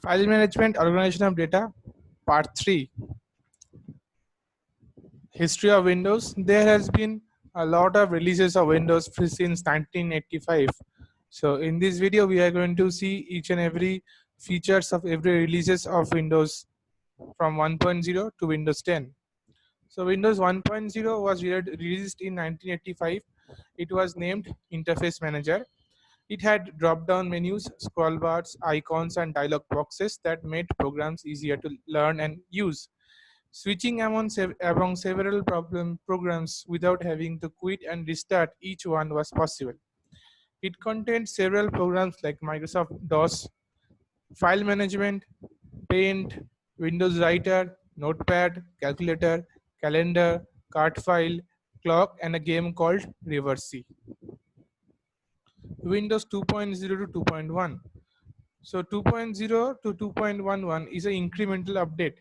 File management, organization of data, part 3. History of Windows. There has been a lot of releases of Windows since 1985. So in this video, we are going to see each and every features of every releases of Windows from 1.0 to Windows 10. So Windows 1.0 was released in 1985. It was named Interface Manager. It had drop-down menus, scroll bars, icons, and dialog boxes that made programs easier to learn and use. Switching among several programs without having to quit and restart each one was possible. It contained several programs like Microsoft DOS, file management, Paint, Windows Writer, Notepad, Calculator, Calendar, Cart File, Clock, and a game called Reverse C. Windows 2.0 to 2.1. So 2.0 to 2.11 is an incremental update.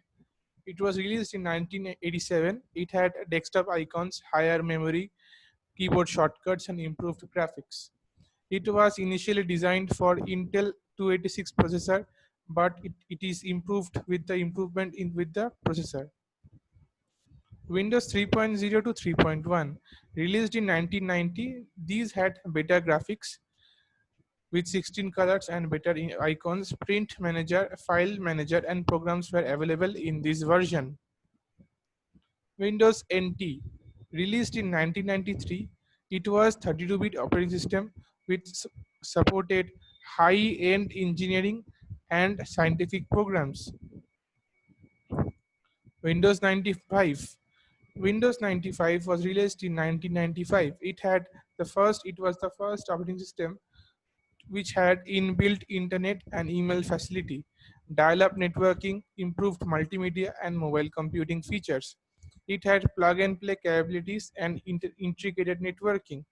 It was released in 1987. It had desktop icons, higher memory, keyboard shortcuts, and improved graphics. It was initially designed for Intel 286 processor, but it is improved with the improvement with the processor. Windows 3.0 to 3.1, released in 1990, these had better graphics with 16 colors and better icons. Print manager, file manager, and programs were available in this version. Windows NT, released in 1993, it was 32-bit operating system which supported high-end engineering and scientific programs. Windows 95. Windows 95 was released in 1995. It was the first operating system which had inbuilt internet and email facility, dial-up networking, improved multimedia and mobile computing features. It had plug-and-play capabilities and integrated networking.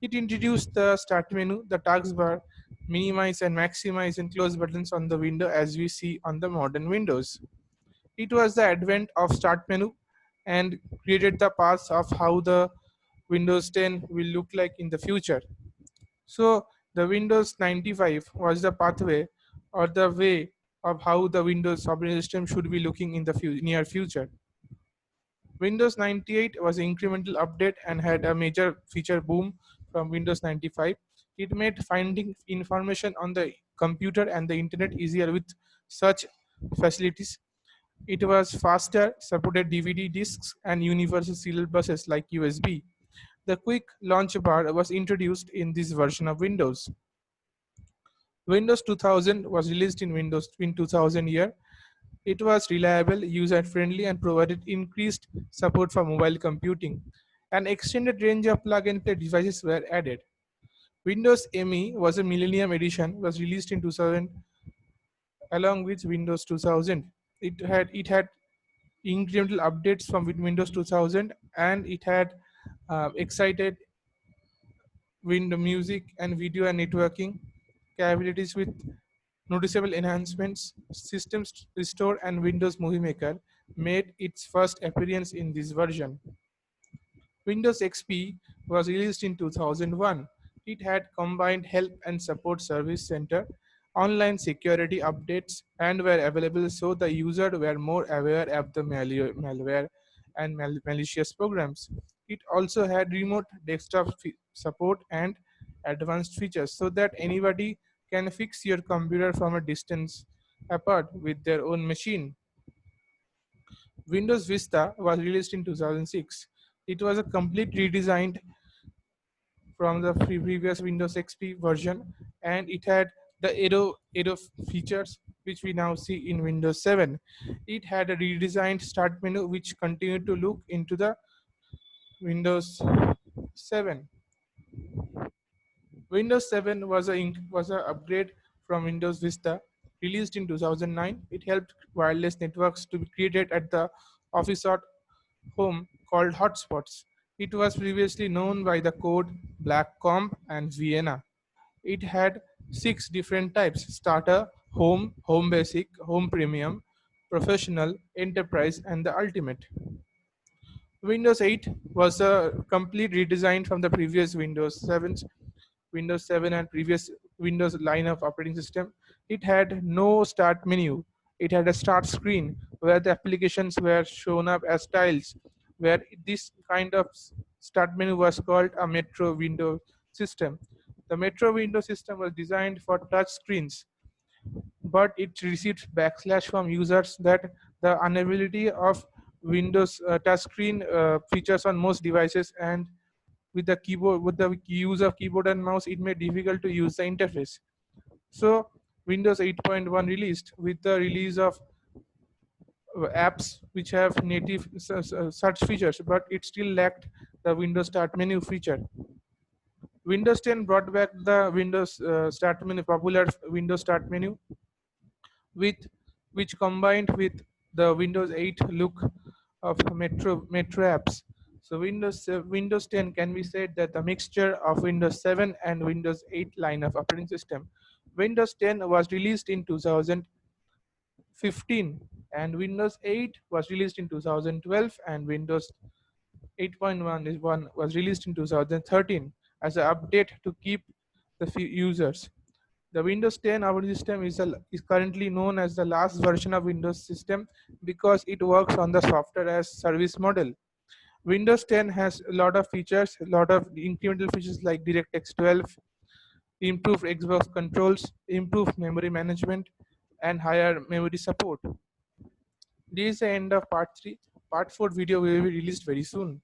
It introduced the start menu, the taskbar, minimize and maximize and close buttons on the window as we see on the modern Windows. It was the advent of start menu and created the path of how the Windows 10 will look like in the future. So the Windows 95 was the pathway or the way of how the Windows operating system should be looking in the near future. Windows 98 was an incremental update and had a major feature boom from Windows 95. It made finding information on the computer and the internet easier with such facilities. It was faster, supported DVD discs and universal serial buses like USB. The quick launch bar was introduced in this version of Windows. Windows 2000 was released in 2000 year. It was reliable, user-friendly, and provided increased support for mobile computing. An extended range of plug-and-play devices were added. Windows ME was a Millennium Edition, was released in 2000 along with Windows 2000. It had incremental updates from Windows 2000, and it had excited window music and video and networking capabilities with noticeable enhancements. Systems Restore and Windows Movie Maker made its first appearance in this version. Windows XP was released in 2001. It had combined help and support service center, online security updates, and were available so the user were more aware of the malware and malicious programs. It also had remote desktop support and advanced features so that anybody can fix your computer from a distance apart with their own machine. Windows Vista was released in 2006. It was a complete redesign from the previous Windows XP version, and it had the arrow features which we now see in Windows 7. It had a redesigned start menu which continued to look into the Windows 7. Windows 7 was an upgrade from Windows Vista, released in 2009. It helped wireless networks to be created at the office or home called hotspots. It was previously known by the code Blackcomb and Vienna. It had 6 different types: starter, home, home basic, home premium, professional, enterprise, and the ultimate. Windows 8 was a complete redesign from the previous Windows 7 and previous Windows line of operating system. It had no start menu. It had a start screen where the applications were shown up as tiles, where this kind of start menu was called a Metro window system. The Metro window system was designed for touch screens, but it received backlash from users that the unavailability of Windows touchscreen features on most devices, and with the use of keyboard and mouse, it made difficult to use the interface. So Windows 8.1 released with the release of apps which have native search features, but it still lacked the Windows Start menu feature. Windows 10 brought back the Windows Start menu, popular Windows Start menu, with which combined with the Windows 8 look of Metro apps. So Windows 10 can be said that the mixture of Windows 7 and Windows 8 line of operating system. Windows 10 was released in 2015, and Windows 8 was released in 2012, and Windows 8.1 was released in 2013 as an update to keep the users. The Windows 10 operating system is currently known as the last version of Windows system because it works on the software as service model. Windows 10 has a lot of features, a lot of incremental features like DirectX 12, improved Xbox controls, improved memory management, and higher memory support. This is the end of part 3. Part 4 video will be released very soon.